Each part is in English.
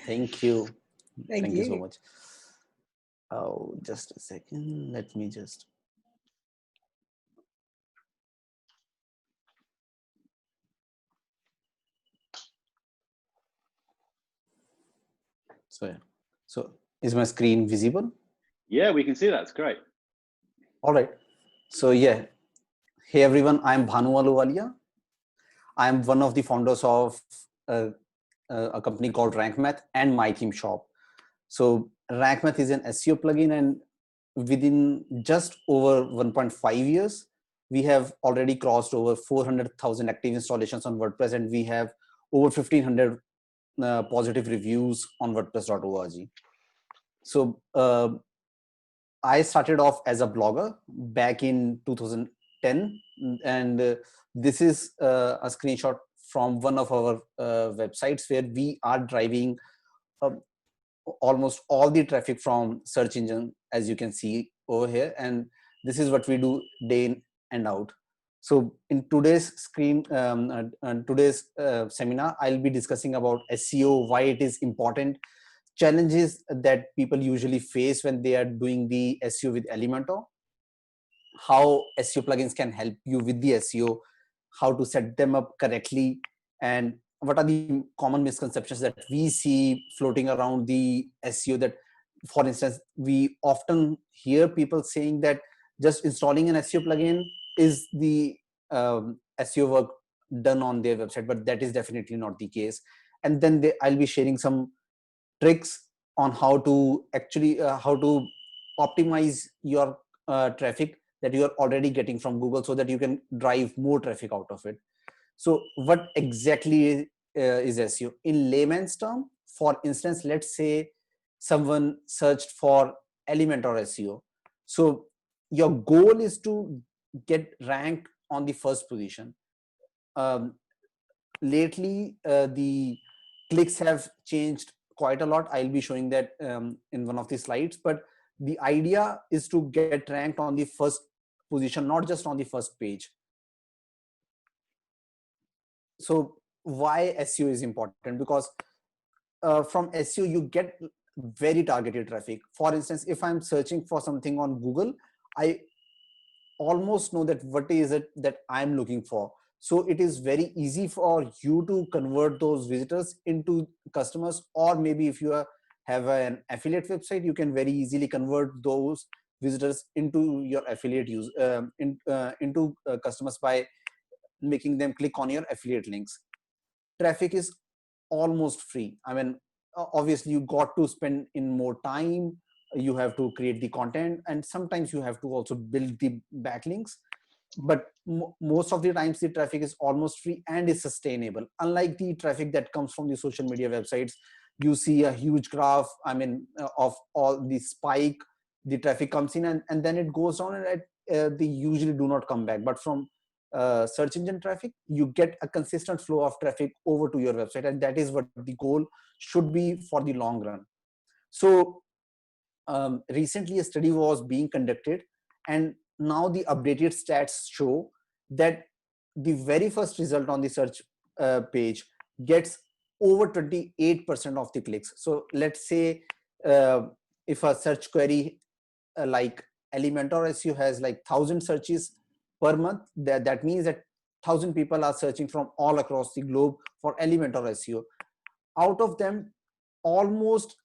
Thank you. Thank you so you. much. Oh, just a second. Let me just. So yeah. So is my screen visible? Yeah, we can see that. It's great. All right. So yeah. Hey everyone, I'm Bhanu Aluwalia. I'm one of the founders of a company called RankMath and My Theme Shop. So RankMath is an SEO plugin, and within just over 1.5 years, we have already crossed over 400,000 active installations on WordPress, and we have over 1,500 positive reviews on WordPress.org. So I started off as a blogger back in 2010, and this is a screenshot from one of our websites where we are driving almost all the traffic from search engine, as you can see over here, and this is what we do day in and out. So in today's seminar, I'll be discussing about SEO, why it is important, challenges that people usually face when they are doing the SEO with Elementor, how SEO plugins can help you with the SEO, how to set them up correctly, and what are the common misconceptions that we see floating around the SEO. That, for instance, we often hear people saying that just installing an SEO plugin is the SEO work done on their website, but that is definitely not the case. And then I'll be sharing some tricks on how to actually how to optimize your traffic that you are already getting from Google, so that you can drive more traffic out of it. So what exactly is SEO in layman's term? For instance, let's say someone searched for Elementor SEO. So your goal is to get ranked on the first position. Lately, the clicks have changed quite a lot. I'll be showing that in one of the slides, but the idea is to get ranked on the first position, not just on the first page. So why SEO is important? Because from SEO you get very targeted traffic. For instance, if I'm searching for something on Google, I almost know that what is it that I'm looking for. So it is very easy for you to convert those visitors into customers, or maybe if you have an affiliate website, you can very easily convert those visitors into your affiliate into customers by making them click on your affiliate links. Traffic is almost free. I mean, obviously you got to spend in more time, you have to create the content, and sometimes you have to also build the backlinks, but most of the times the traffic is almost free and is sustainable, unlike the traffic that comes from the social media websites. You see a huge graph, I mean, of all the spike, the traffic comes in, and then it goes down, and they usually do not come back. But from search engine traffic, you get a consistent flow of traffic over to your website, and that is what the goal should be for the long run. So recently a study was being conducted, and now the updated stats show that the very first result on the search page gets over 28% of the clicks. So let's say if a search query like Elementor SEO has like 1,000 searches per month, that means that 1,000 people are searching from all across the globe for Elementor SEO. Out of them, almost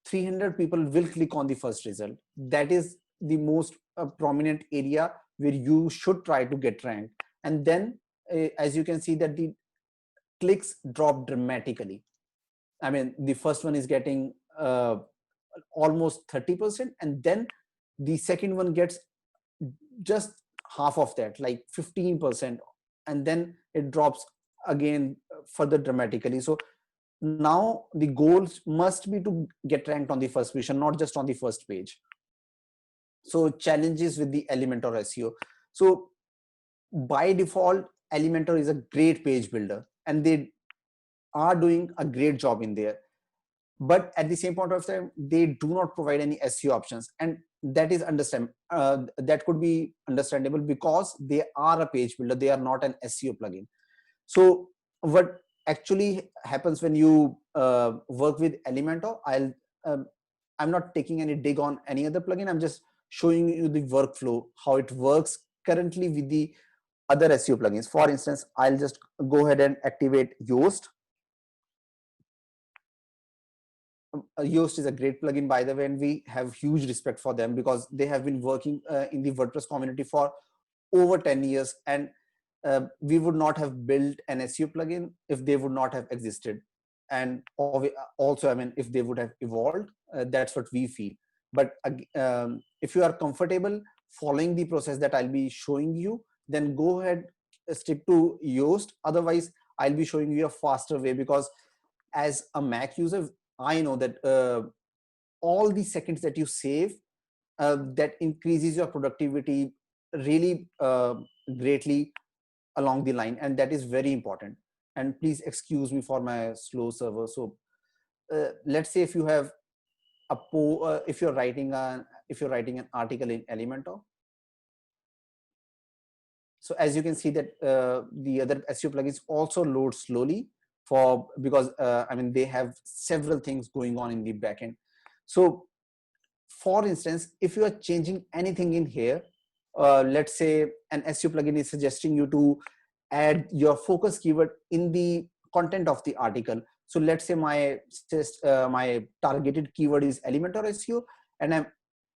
300 people will click on the first result. That is the most prominent area where you should try to get ranked. And then as you can see that the clicks drop dramatically. I mean, the first one is getting almost 30%, and then the second one gets just half of that, like 15%, and then it drops again further dramatically. So now the goals must be to get ranked on the first position, not just on the first page. So challenges with the Elementor SEO. So by default, Elementor is a great page builder, and they are doing a great job in there. But at the same point of time, they do not provide any SEO options, and that is that could be understandable because they are a page builder. They are not an SEO plugin. So what actually happens when you work with Elementor, I'm not taking any dig on any other plugin. I'm just showing you the workflow, how it works currently with the other SEO plugins. For instance, I'll just go ahead and activate Yoast. Yoast is a great plugin, by the way, and we have huge respect for them because they have been working in the WordPress community for over 10 years, and we would not have built an SEO plugin if they would not have existed. And also, I mean, if they would have evolved, that's what we feel. But if you are comfortable following the process that I'll be showing you, then go ahead, stick to Yoast. Otherwise, I'll be showing you a faster way, because as a Mac user, I know that all the seconds that you save, that increases your productivity really greatly along the line, and that is very important. And please excuse me for my slow server. So let's say if you have if you're writing an article in Elementor. So as you can see that the other SEO plugins also load slowly because I mean, they have several things going on in the backend. So for instance, if you are changing anything in here, let's say an SEO plugin is suggesting you to add your focus keyword in the content of the article. So let's say my targeted keyword is Elementor SEO, and I'm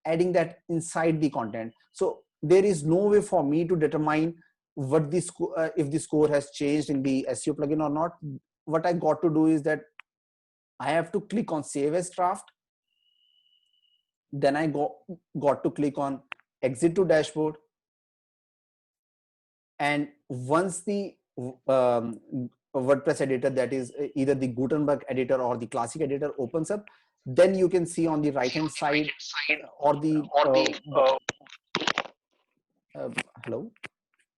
adding that inside the content. So there is no way for me to determine what this if the score has changed in the SEO plugin or not. What I got to do is that I have to click on Save as Draft. Then I got to click on Exit to Dashboard. And once the WordPress editor, that is either the Gutenberg editor or the classic editor, opens up, then you can see on the right hand side or the hello.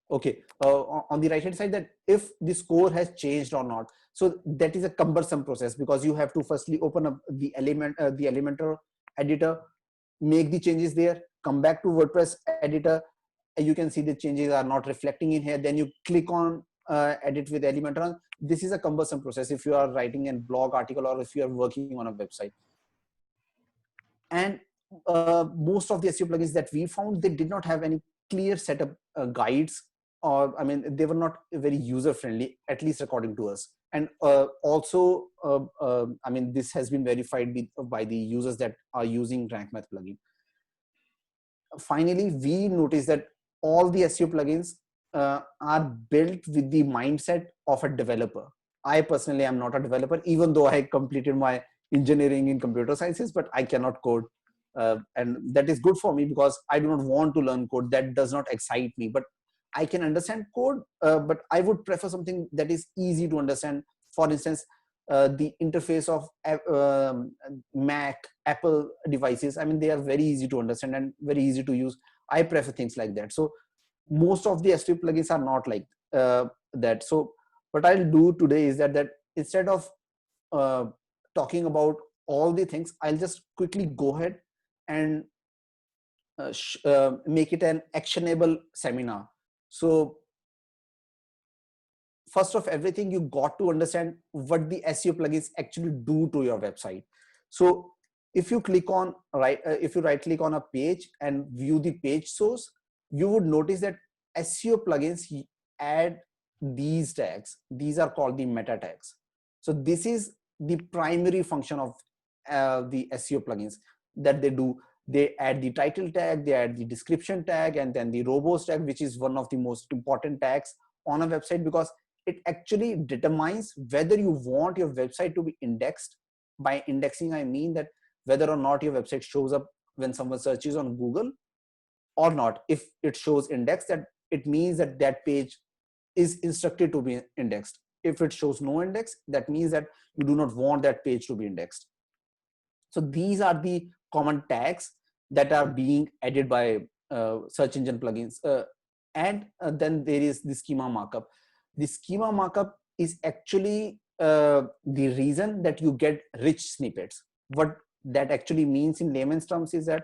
Okay, on the right hand side, that if the score has changed or not. So that is a cumbersome process, because you have to firstly open up the Elementor editor, make the changes there, come back to WordPress editor. You can see the changes are not reflecting in here. Then you click on edit with Elementor. This is a cumbersome process if you are writing a blog article or if you are working on a website. And most of the SEO plugins that we found, they did not have any clear setup guides, or I mean, they were not very user friendly, at least according to us. And also, I mean, this has been verified by the users that are using RankMath plugin. Finally, we noticed that all the SEO plugins are built with the mindset of a developer. I personally am not a developer, even though I completed my engineering in computer sciences, but I cannot code. And that is good for me because I do not want to learn code. That does not excite me, but I can understand code, but I would prefer something that is easy to understand. For instance, the interface of Mac, Apple devices, I mean, they are very easy to understand and very easy to use. I prefer things like that. So most of the SEO plugins are not like that. So what I'll do today is that instead of talking about all the things, I'll just quickly go ahead and make it an actionable seminar. So first of everything, you got to understand what the SEO plugins actually do to your website. So if you click on if you right click on a page and view the page source, you would notice that SEO plugins add these tags. These are called the meta tags. So this is the primary function of the SEO plugins that they do. They add the title tag, they add the description tag, and then the robust tag, which is one of the most important tags on a website, because it actually determines whether you want your website to be indexed. By indexing, I mean that whether or not your website shows up when someone searches on Google or not. If it shows indexed, that it means that that page is instructed to be indexed. If it shows no index, that means that you do not want that page to be indexed. So these are the common tags that are being added by search engine plugins. And then there is the schema markup. The schema markup is actually the reason that you get rich snippets. What that actually means in layman's terms is that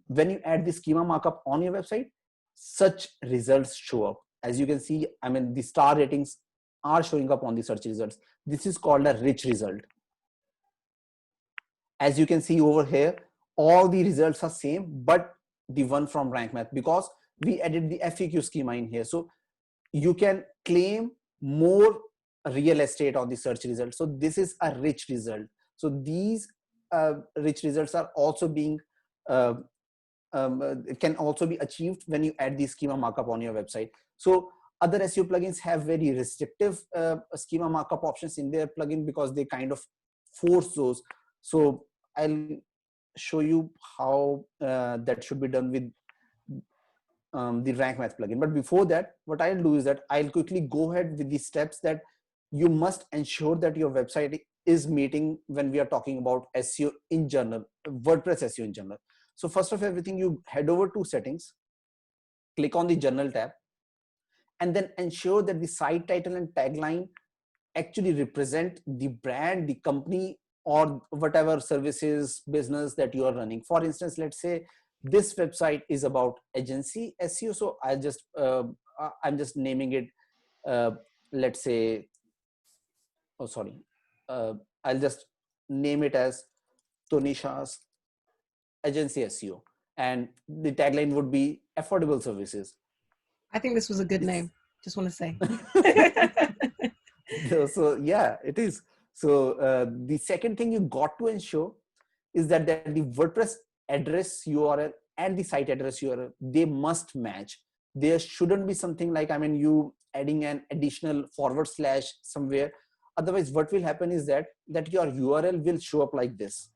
when you add the schema markup on your website, such results show up. As you can see, I mean, the star ratings are showing up on the search results. This is called a rich result. As you can see over here, all the results are same, but the one from rank math, because we added the FAQ schema in here. So you can claim more real estate on the search result. So this is a rich result. So these rich results are also being it can also be achieved when you add the schema markup on your website. So other SEO plugins have very restrictive schema markup options in their plugin because they kind of force those. So I'll show you how that should be done with the rank math plugin. But before that, what I'll do is that I'll quickly go ahead with the steps that you must ensure that your website is meeting when we are talking about SEO in general, WordPress SEO in general. So first of everything, you head over to settings, click on the journal tab, and then ensure that the site title and tagline actually represent the brand, the company, or whatever services business that you are running. For instance, let's say this website is about agency SEO. So I'm just naming it, let's say, oh, sorry. I'll just name it as Tonisha's agency SEO. And the tagline would be affordable services. I think this was a good name. Just want to say. So yeah, it is. So the second thing you got to ensure is that the WordPress address URL and the site address URL, they must match. There shouldn't be something like, I mean, you adding an additional / somewhere. Otherwise, what will happen is that your URL will show up like this.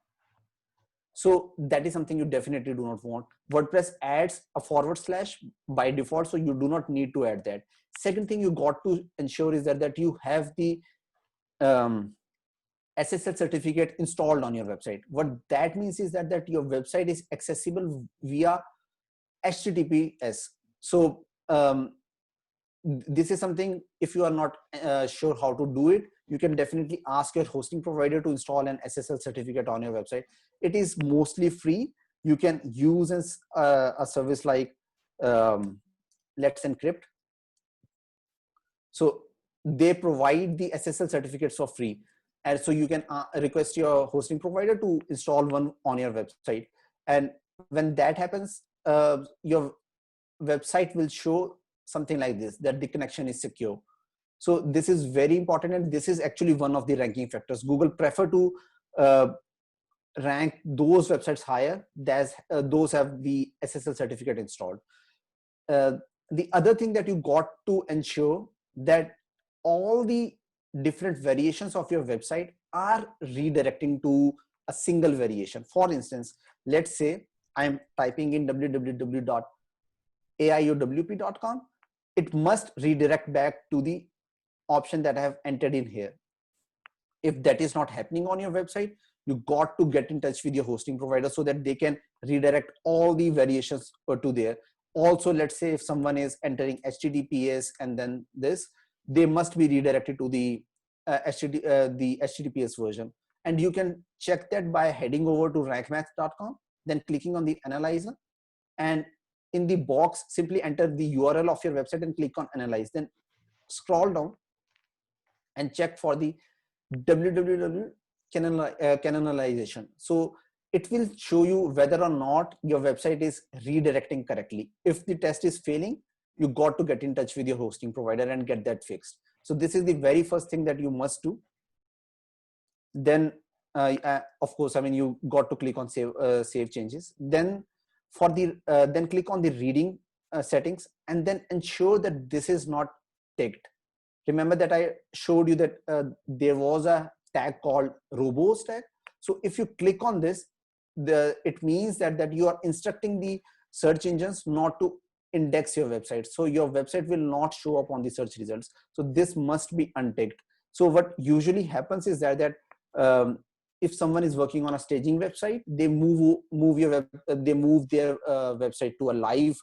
So that is something you definitely do not want. WordPress adds a / by default, so you do not need to add that. Second thing you got to ensure is that you have the SSL certificate installed on your website. What that means is that your website is accessible via HTTPS. So this is something, if you are not sure how to do it, you can definitely ask your hosting provider to install an SSL certificate on your website. It is mostly free. You can use a service like Let's Encrypt. So they provide the SSL certificates for free. And so you can request your hosting provider to install one on your website. And when that happens, your website will show something like this, that the connection is secure. So this is very important, and this is actually one of the ranking factors. Google prefer to rank those websites higher that those have the SSL certificate installed. The other thing that you got to ensure that all the different variations of your website are redirecting to a single variation. For instance, let's say I'm typing in www.aiowp.com. It must redirect back to the option that I have entered in here. If that is not happening on your website, you got to get in touch with your hosting provider so that they can redirect all the variations to there. Also, let's say if someone is entering HTTPS and then this, they must be redirected to the HTTPS version. And you can check that by heading over to rankmath.com, then clicking on the analyzer, and in the box simply enter the URL of your website and click on analyze. Then scroll down and check for the www canonization. So it will show you whether or not your website is redirecting correctly. If the test is failing, you got to get in touch with your hosting provider and get that fixed. So this is the very first thing that you must do. Then of course, I mean, you got to click on save changes. Then for the then click on the reading settings, and then ensure that this is not ticked. Remember that I showed you that there was a tag called robos tag. So if you click on this, it means that you are instructing the search engines not to index your website. So your website will not show up on the search results. So this must be unticked. So what usually happens is that if someone is working on a staging website, they move their website to a live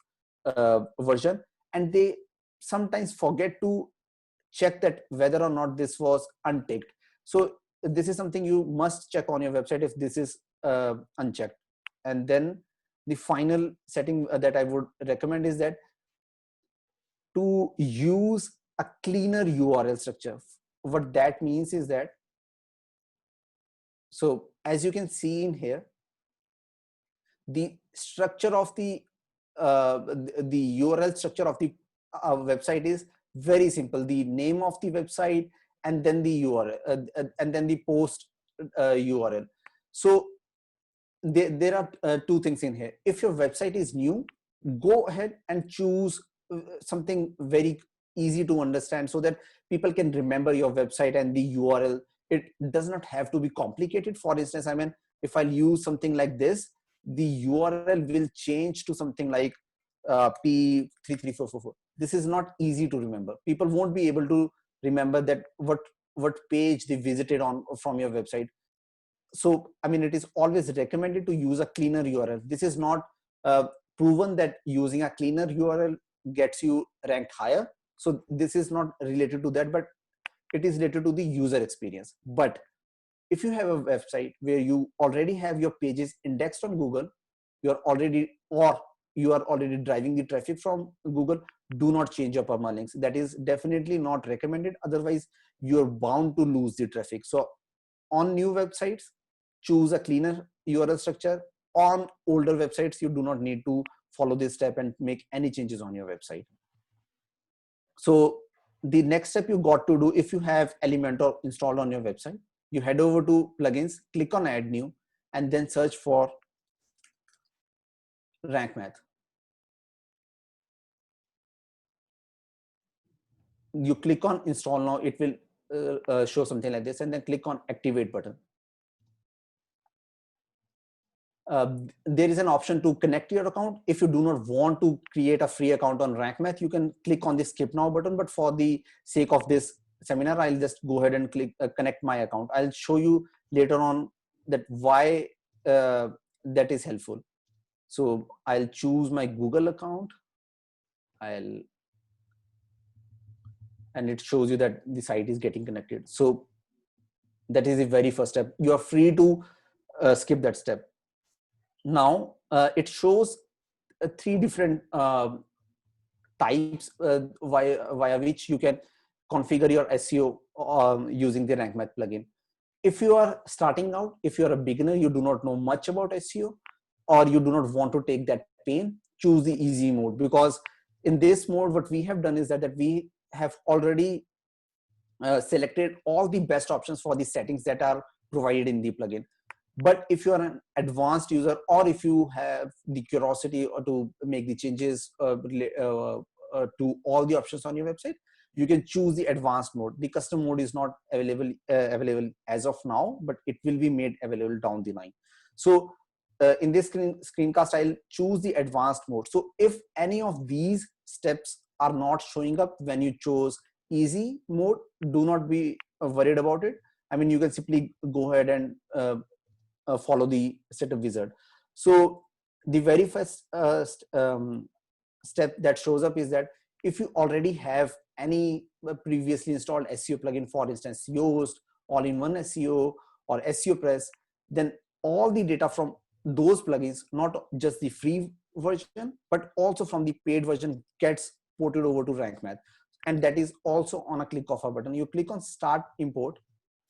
version, and they sometimes forget to check that whether or not this was unticked. So this is something you must check on your website if this is unchecked. And then the final setting that I would recommend is that to use a cleaner URL structure. What that means is that So as you can see in here, the structure of the URL structure of the website is very simple. The name of the website, and then the URL, and then the post URL. So there are two things in here. If your website is new, go ahead and choose something very easy to understand so that people can remember your website and the URL. It does not have to be complicated. For instance, I mean, if I'll use something like this, the URL will change to something like P33444. This is not easy to remember. People won't be able to remember that what page they visited on from your website. So I mean, it is always recommended to use a cleaner URL. This is not proven that using a cleaner URL gets you ranked higher. So this is not related to that, but it is related to the user experience. But if you have a website where you already have your pages indexed on Google, you are already driving the traffic from Google, do not change your permalinks. That is definitely not recommended. Otherwise, you're bound to lose the traffic. So on new websites, choose a cleaner URL structure. On older websites, you do not need to follow this step and make any changes on your website. So the next step you got to do, if you have Elementor installed on your website, you head over to plugins, click on add new, and then search for rank math. You click on install now, it will show something like this, and then click on activate button. There is an option to connect your account. If you do not want to create a free account on rank math, you can click on the skip now button, but for the sake of this seminar, I'll just go ahead and click connect my account. I'll show you later on that why that is helpful. So I'll choose my Google account. And it shows you that the site is getting connected. So that is the very first step. You are free to skip that step. Now it shows three different types via which you can configure your SEO using the rank math plugin. If you are starting out, if you are a beginner, you do not know much about SEO, or you do not want to take that pain, choose the easy mode. Because in this mode, what we have done is that we have already selected all the best options for the settings that are provided in the plugin. But if you are an advanced user, or if you have the curiosity to make the changes to all the options on your website, you can choose the advanced mode. The custom mode is not available as of now, but it will be made available down the line. So in this screencast, I'll choose the advanced mode. So if any of these steps are not showing up when you chose easy mode, do not be worried about it. I mean, you can simply go ahead and follow the setup wizard. So the very first step that shows up is that if you already have any previously installed SEO plugin, for instance, Yoast, all-in-one SEO, or SEO Press, then all the data from those plugins, not just the free version, but also from the paid version, gets ported over to rank math. And that is also on a click of a button. You click on start import,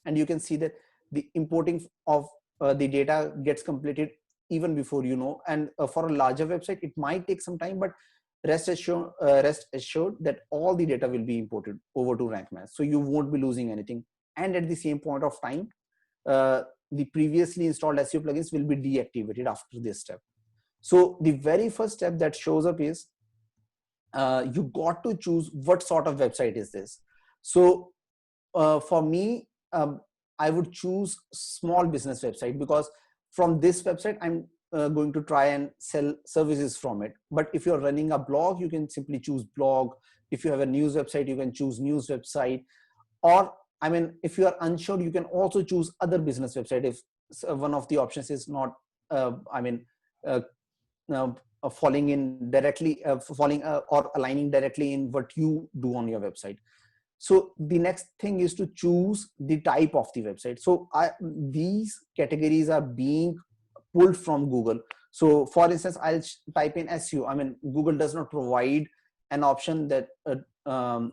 and you can see that the importing of the data gets completed even before you know. And for a larger website, it might take some time, but rest assured that all the data will be imported over to rank math, so you won't be losing anything. And at the same point of time, the previously installed SEO plugins will be deactivated after this step. So the very first step that shows up is you got to choose what sort of website is this. So for me, I would choose small business website, because from this website I'm going to try and sell services from it. But if you're running a blog, you can simply choose blog. If you have a news website, you can choose news website. Or I mean, if you are unsure, you can also choose other business website if one of the options is not falling in directly or aligning directly in what you do on your website. So the next thing is to choose the type of the website. So these categories are being pulled from Google. So for instance, I'll type in SEO. I mean, Google does not provide an option that a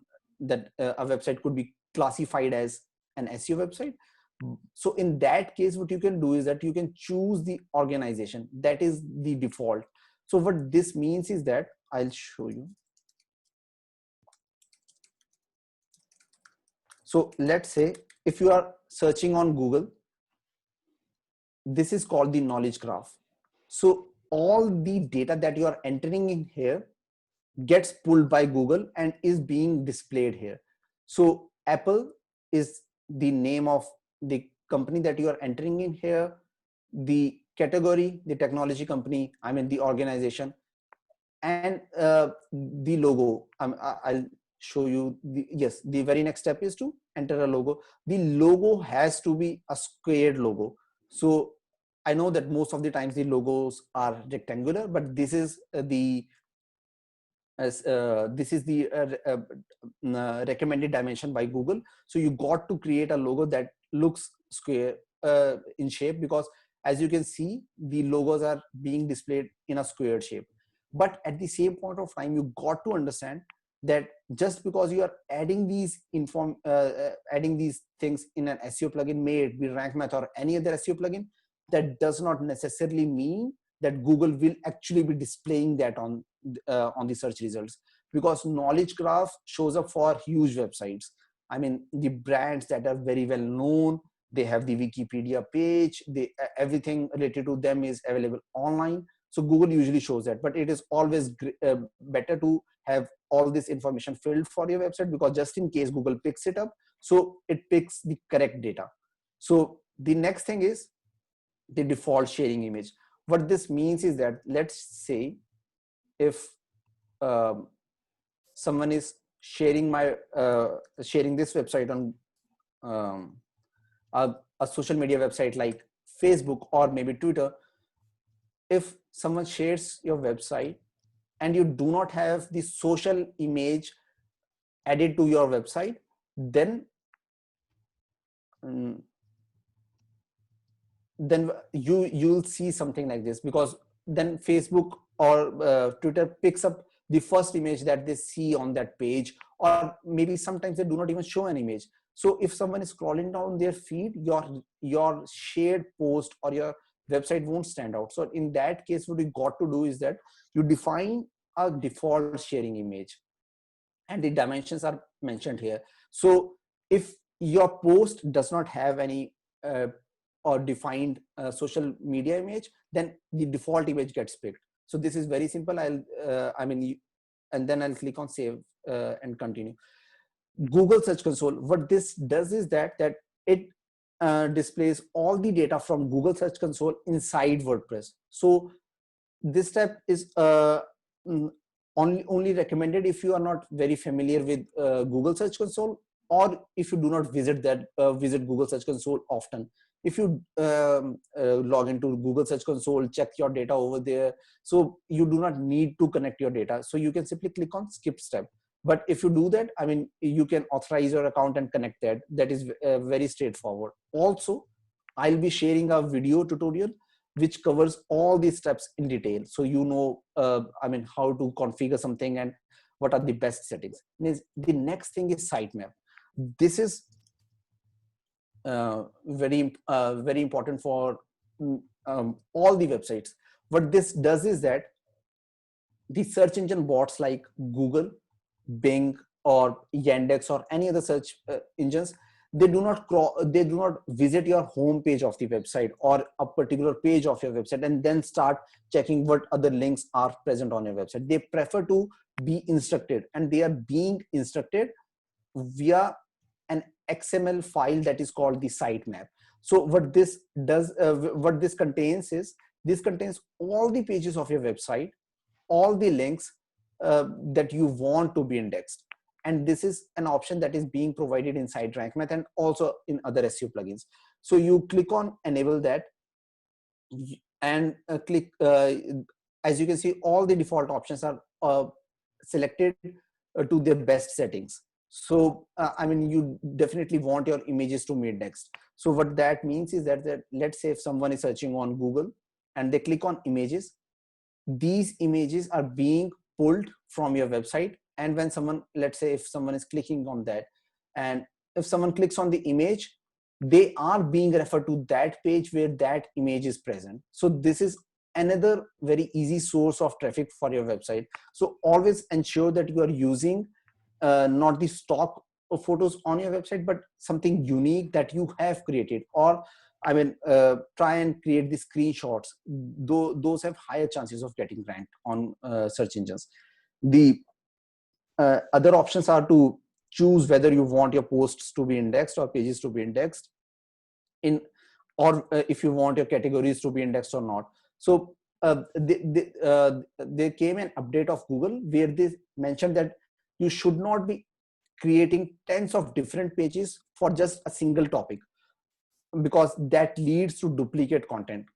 website could be classified as an SEO website. So in that case, what you can do is that you can choose the organization. That is the default. So what this means is that I'll show you. So let's say if you are searching on Google, this is called the knowledge graph. So all the data that you are entering in here gets pulled by Google and is being displayed here. So Apple is the name of the company that you are entering in here, the category, the technology company, I mean the organization, and the logo. I'll show you. Yes, the very next step is to enter a logo. The logo has to be a squared logo. So I know that most of the times the logos are rectangular, but this is the recommended dimension by Google. So you got to create a logo that looks square in shape, because as you can see, the logos are being displayed in a squared shape. But at the same point of time, you got to understand that just because you are adding these adding these things in an SEO plugin, may it be Rank Math or any other SEO plugin, that does not necessarily mean that Google will actually be displaying that on the search results, because knowledge graph shows up for huge websites. I mean, the brands that are very well known, they have the Wikipedia page, everything related to them is available online. So Google usually shows that, but it is always better to have all this information filled for your website, because just in case Google picks it up, so it picks the correct data. So the next thing is the default sharing image. What this means is that, let's say if someone is sharing sharing this website on a social media website like Facebook or maybe Twitter, if someone shares your website and you do not have the social image added to your website, then you'll see something like this, because then Facebook or Twitter picks up the first image that they see on that page, or maybe sometimes they do not even show an image. So if someone is scrolling down their feed, your shared post or your website won't stand out. So in that case, what you got to do is that you define a default sharing image, and the dimensions are mentioned here. So if your post does not have any or defined social media image, then the default image gets picked. So this is very simple. And then I'll click on save and continue. Google Search Console, what this does is that it displays all the data from Google Search Console inside WordPress. So this step is only recommended if you are not very familiar with Google Search Console, or if you do not visit Google Search Console often. If you log into Google Search Console, check your data over there, so you do not need to connect your data. So you can simply click on skip step. But if you do that, I mean, you can authorize your account and connect that. That is very straightforward. Also, I'll be sharing a video tutorial which covers all these steps in detail. So you know, I mean, how to configure something and what are the best settings. The next thing is sitemap. This is very important for all the websites. What this does is that the search engine bots like Google, Bing, or Yandex, or any other search engines, they do not visit your home page of the website or a particular page of your website and then start checking what other links are present on your website. They prefer to be instructed, and they are being instructed via an XML file that is called the sitemap. So what this does, what this contains is, this contains all the pages of your website, all the links that you want to be indexed. And this is an option that is being provided inside Rank Math and also in other SEO plugins. So you click on enable that and click, as you can see, all the default options are selected to their best settings. So I mean, you definitely want your images to be indexed. So what that means is that let's say if someone is searching on Google and they click on images, these images are being pulled from your website. And when someone, let's say if someone is clicking on that, and if someone clicks on the image, they are being referred to that page where that image is present. So this is another very easy source of traffic for your website. So always ensure that you are using not the stock photos on your website, but something unique that you have created. Or try and create the screenshots. Those have higher chances of getting ranked on search engines. The other options are to choose whether you want your posts to be indexed or pages to be indexed, in or if you want your categories to be indexed or not. So there came an update of Google where they mentioned that you should not be creating tens of different pages for just a single topic, because that leads to duplicate content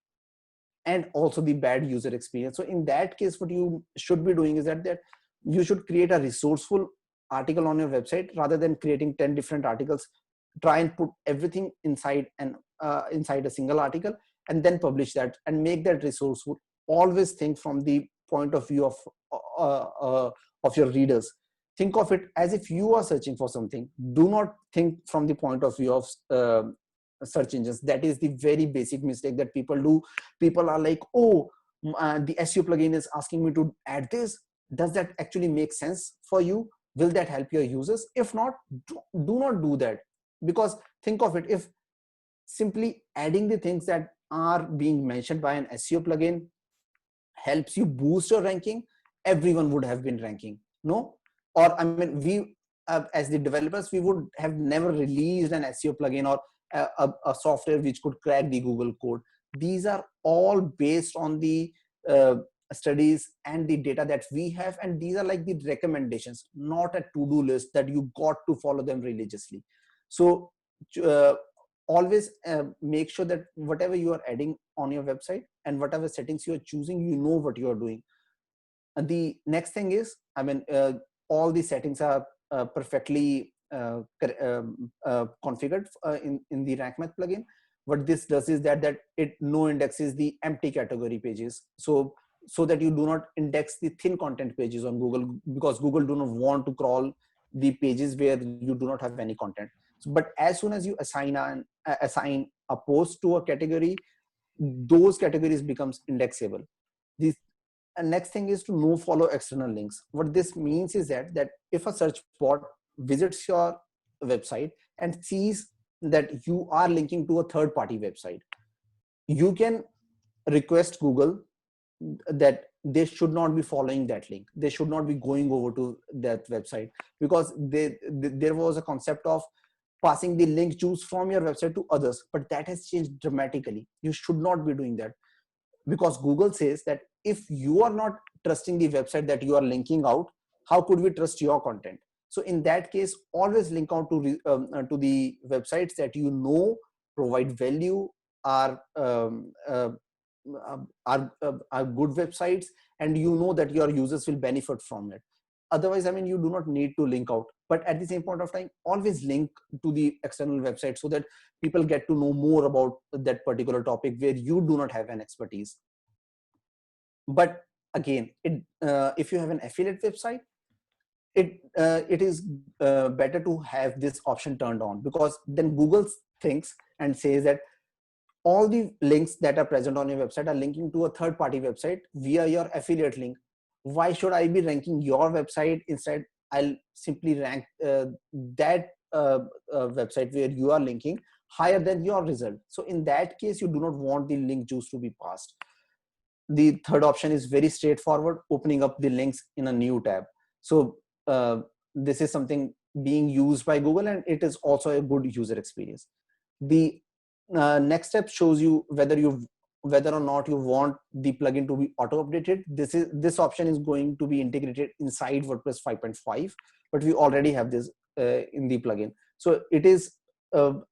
and also the bad user experience. So in that case, what you should be doing is that you should create a resourceful article on your website rather than creating 10 different articles. Try and put everything inside inside a single article, and then publish that and make that resourceful. Always think from the point of view of your readers. Think of it as if you are searching for something. Do not think from the point of view of search engines. That is the very basic mistake that people do. People are like, oh, the SEO plugin is asking me to add this. Does that actually make sense for you? Will that help your users? If not, do not do that. Because think of it, if simply adding the things that are being mentioned by an SEO plugin helps you boost your ranking, everyone would have been ranking. No? Or we as the developers, we would have never released an SEO plugin or a software which could crack the Google code. These are all based on the studies and the data that we have, and these are like the recommendations, not a to-do list that you got to follow them religiously. So always make sure that whatever you are adding on your website and whatever settings you are choosing, you know what you are doing. And the next thing is, all the settings are perfectly configured in the rank math plugin. What this does is that it no indexes the empty category pages, so that you do not index the thin content pages on Google, because Google do not want to crawl the pages where you do not have any content. So, but as soon as you assign a post to a category, those categories becomes indexable. The next thing is to no follow external links. What this means is that if a search bot visits your website and sees that you are linking to a third party website, you can request Google that they should not be following that link. They should not be going over to that website, because there was a concept of passing the link juice from your website to others, but that has changed dramatically. You should not be doing that, because Google says that if you are not trusting the website that you are linking out, how could we trust your content? So in that case, always link out to the websites that you know provide value, are good websites, and you know that your users will benefit from it. Otherwise, you do not need to link out. But at the same point of time, always link to the external website so that people get to know more about that particular topic where you do not have an expertise. But again, if you have an affiliate website, it is better to have this option turned on, because then Google thinks and says that all the links that are present on your website are linking to a third party website via your affiliate link. Why should I be ranking your website? Instead, I'll simply rank that website where you are linking higher than your result. So in that case, you do not want the link juice to be passed. The third option is very straightforward, opening up the links in a new tab. So this is something being used by Google, and it is also a good user experience. The next step shows you whether or not you want the plugin to be auto updated. This option is going to be integrated inside WordPress 5.5, but we already have this in the plugin. So it is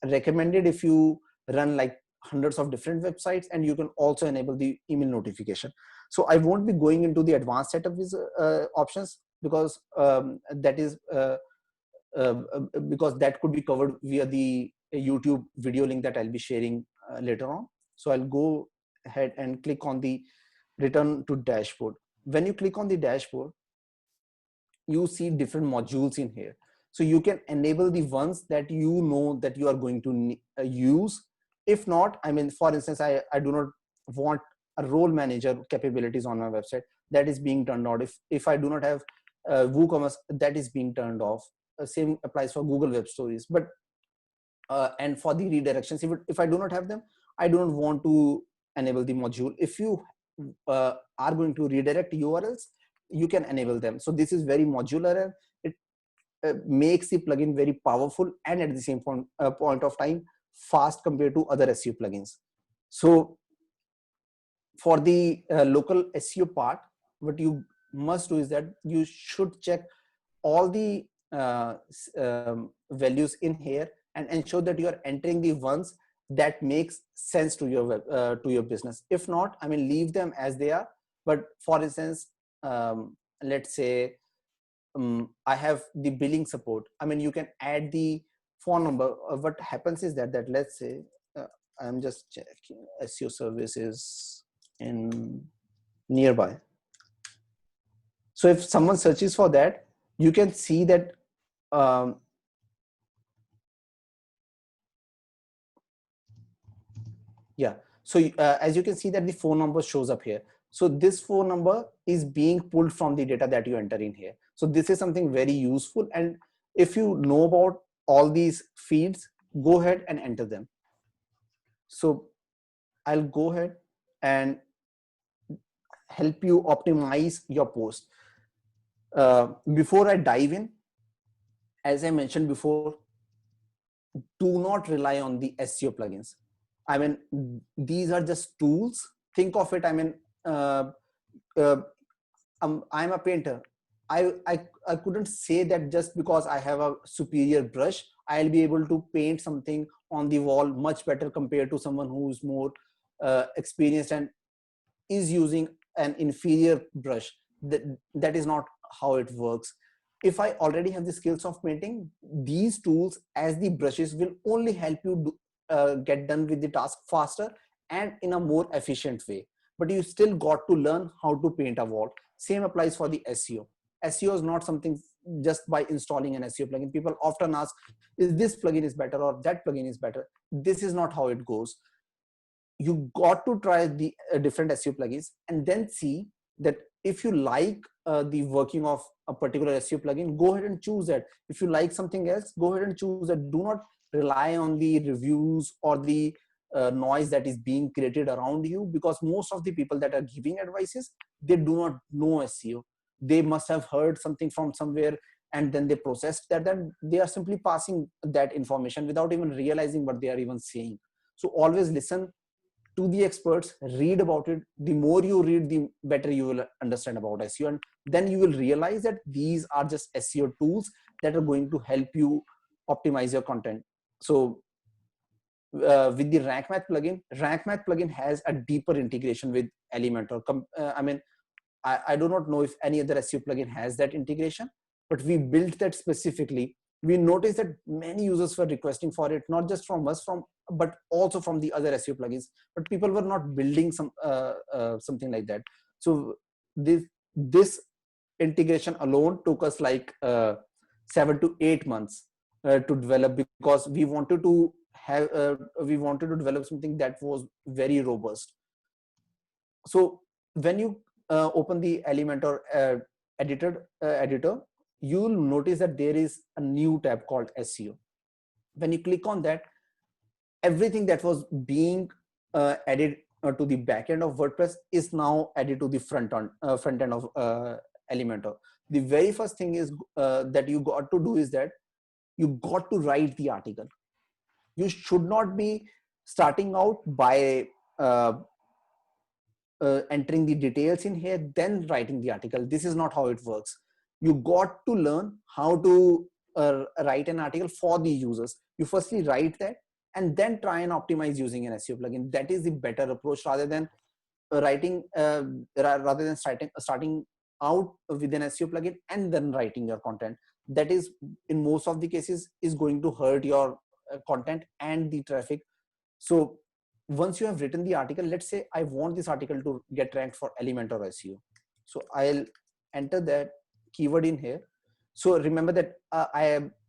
recommended if you run like hundreds of different websites, and you can also enable the email notification. So I won't be going into the advanced set of these options, because that is because that could be covered via the YouTube video link that I'll be sharing later on. So I'll go ahead and click on the return to dashboard. When you click on the dashboard, you see different modules in here. So you can enable the ones that you know that you are going to use. If not, I mean, for instance, I do not want a role manager capabilities on my website, that is being turned on. If I do not have WooCommerce, that is being turned off. Same applies for Google Web Stories. But and for the redirections, if I do not have them, I do not want to enable the module. If you are going to redirect URLs, you can enable them. So this is very modular. It makes the plugin very powerful and at the same point of time fast compared to other SEO plugins. So for the local SEO part, what you must do is that you should check all the values in here and ensure that you are entering the ones that makes sense to your business. If not, I mean, leave them as they are. But for instance, let's say I have the billing support. I mean, you can add the phone number. What happens is that let's say I'm just checking SEO services in nearby. So if someone searches for that, you can see that yeah. So as you can see that the phone number shows up here. So this phone number is being pulled from the data that you enter in here. So this is something very useful. And if you know about all these fields, go ahead and enter them. So I'll go ahead and help you optimize your post. Before I dive in, as I mentioned before, do not rely on the SEO plugins. I mean, these are just tools. Think of it. I mean, I'm a painter. I couldn't say that just because I have a superior brush, I'll be able to paint something on the wall much better compared to someone who's more experienced and is using an inferior brush. That is not how it works. If I already have the skills of painting, these tools as the brushes will only help you get done with the task faster and in a more efficient way. But you still got to learn how to paint a wall. Same applies for the SEO. SEO is not something just by installing an SEO plugin. People often ask, is this plugin is better or that plugin is better? This is not how it goes. You got to try the different SEO plugins and then see that if you like the working of a particular SEO plugin, go ahead and choose that. If you like something else, go ahead and choose that. Do not rely on the reviews or the noise that is being created around you, because most of the people that are giving advices, they do not know SEO. They must have heard something from somewhere and then they processed that. Then they are simply passing that information without even realizing what they are even saying. So always listen to the experts, read about it. The more you read, the better you will understand about SEO, and then you will realize that these are just SEO tools that are going to help you optimize your content. So with the rank math plugin has a deeper integration with Elementor. I mean, I do not know if any other SEO plugin has that integration, but we built that specifically. We noticed that many users were requesting for it, not just from us, but also from the other SEO plugins. But people were not building something like that. So this integration alone took us like 7 to 8 months to develop, because we wanted to develop something that was very robust. So when you open the Elementor editor, you'll notice that there is a new tab called SEO. When you click on that, everything that was being added to the backend of WordPress is now added to the front end of Elementor. The very first thing is that you got to do is that you got to write the article. You should not be starting out by entering the details in here, then writing the article. This is not how it works. You got to learn how to write an article for the users. You firstly write that and then try and optimize using an SEO plugin. That is the better approach, rather than starting out with an SEO plugin and then writing your content. That is, in most of the cases, is going to hurt your content and the traffic. So once you have written the article, let's say I want this article to get ranked for Elementor SEO. So I'll enter that keyword in here. So remember that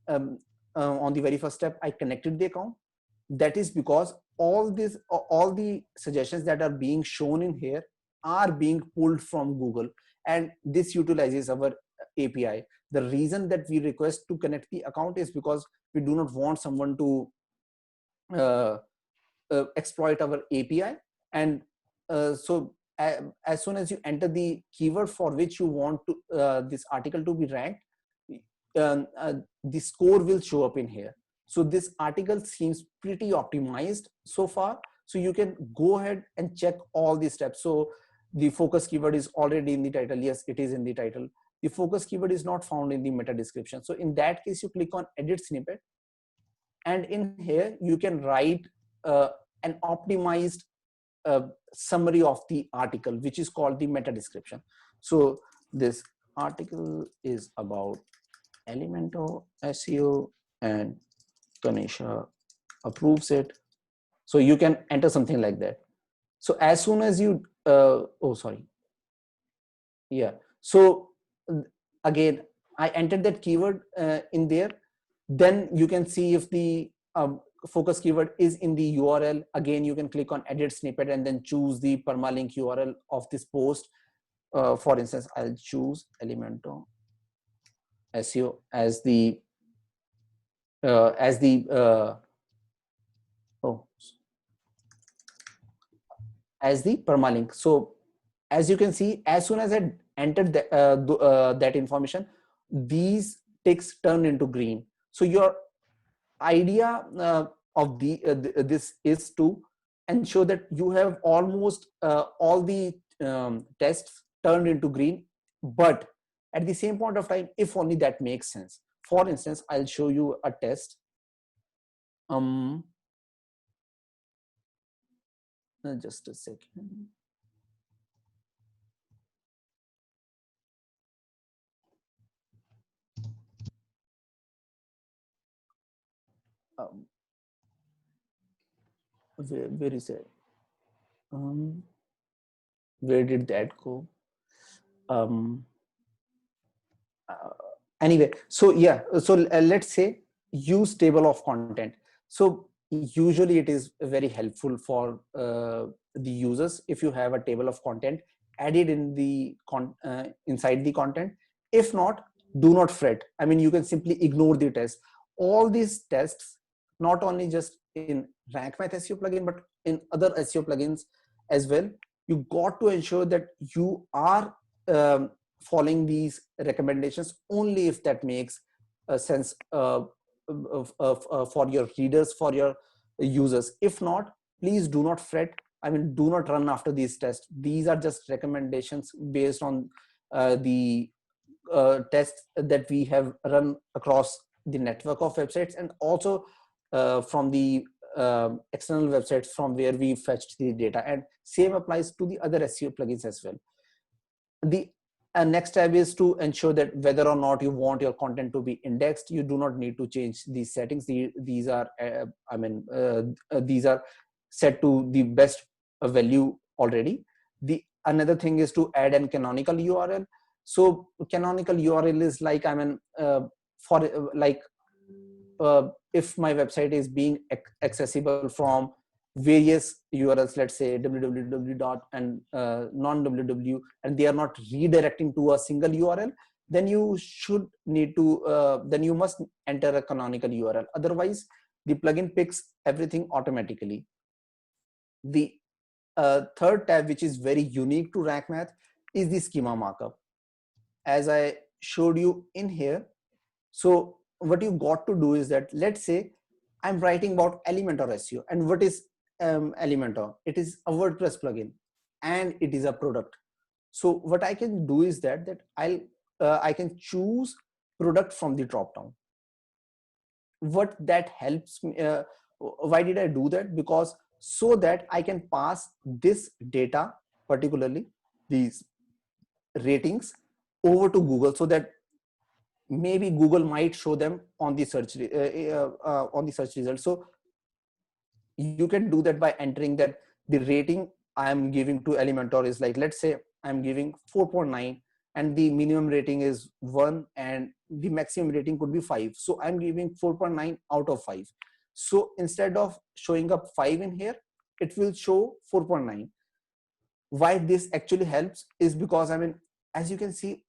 on the very first step, I connected the account. That is because all the suggestions that are being shown in here are being pulled from Google, and this utilizes our API. The reason that we request to connect the account is because we do not want someone to uh, exploit our API. And so as soon as you enter the keyword for which you want to this article to be ranked, the score will show up in here. So this article seems pretty optimized so far. So you can go ahead and check all these steps. So the focus keyword is already in the title. Yes, it is in the title. The focus keyword is not found in the meta description. So in that case, you click on edit snippet, and in here you can write an optimized summary of the article, which is called the meta description. So this article is about Elementor SEO and Ganesha approves it. So you can enter something like that. So as soon as you so again, I entered that keyword in there. Then you can see if the focus keyword is in the URL. Again, you can click on edit snippet and then choose the permalink URL of this post. For instance, I'll choose Elementor SEO as the permalink. So as you can see, as soon as I entered that information, these ticks turn into green. So your idea of this is to ensure that you have almost all the tests turned into green, but at the same point of time, if only that makes sense. For instance, I'll show you a test. Just a second. Where is it? Where did that go? Anyway, so yeah, so let's say use table of content. So usually it is very helpful for the users if you have a table of content added in the inside the content. If not, do not fret. I mean, you can simply ignore the test. All these tests, not only just in Rank Math SEO plugin, but in other SEO plugins as well, you got to ensure that you are following these recommendations only if that makes sense for your readers, for your users. If not, please do not fret. I mean, do not run after these tests. These are just recommendations based on the tests that we have run across the network of websites, and also from the external websites from where we fetched the data. And same applies to the other SEO plugins as well. The next step is to ensure that whether or not you want your content to be indexed, you do not need to change these settings. These are these are set to the best value already. The another thing is to add an canonical URL. So canonical URL is like, I mean, for like if my website is being accessible from various URLs, let's say www dot and non-www, and they are not redirecting to a single URL, then you should need to then you must enter a canonical URL. Otherwise, the plugin picks everything automatically. The third tab, which is very unique to Rank Math, is the schema markup. As I showed you in here, so what you got to do is that, let's say I'm writing about Elementor SEO, and what is Elementor? It is a WordPress plugin and it is a product. So what I can do is that I can choose product from the drop down. What that helps me, why did I do that? Because so that I can pass this data, particularly these ratings, over to Google, so that maybe Google might show them on the search results. So you can do that by entering that the rating I am giving to Elementor is like, let's say I'm giving 4.9, and the minimum rating is 1 and the maximum rating could be 5. So I'm giving 4.9 out of 5. So instead of showing up 5 in here, it will show 4.9. Why this actually helps is because, I mean, as you can see,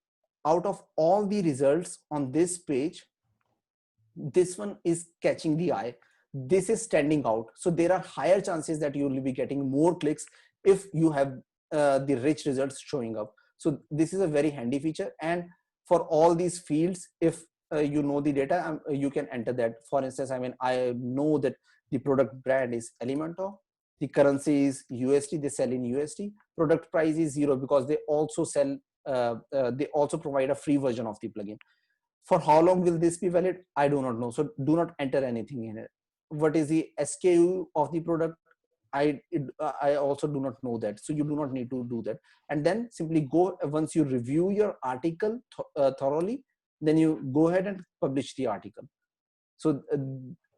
out of all the results on this page, this one is catching the eye. This is standing out. So there are higher chances that you will be getting more clicks if you have the rich results showing up. So this is a very handy feature. And for all these fields, if you know the data, you can enter that. For instance, I mean, I know that the product brand is Elementor. The currency is USD. They sell in USD. Product price is 0 because they also sell. They also provide a free version of the plugin. For how long will this be valid? I do not know. So do not enter anything in it. What is the SKU of the product? I also do not know that. So you do not need to do that. And then simply go, once you review your article thoroughly, then you go ahead and publish the article. So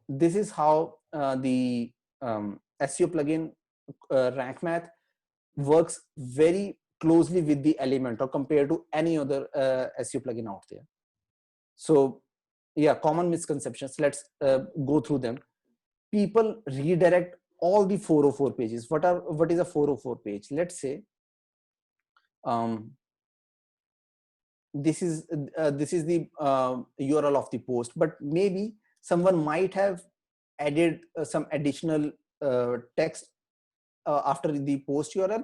this is how the SEO plugin Rank Math works very closely with the Elementor compared to any other SEO plugin out there. So yeah, common misconceptions. Let's go through them. People redirect all the 404 pages. What is a 404 page? Let's say this is the URL of the post, but maybe someone might have added some additional text after the post URL,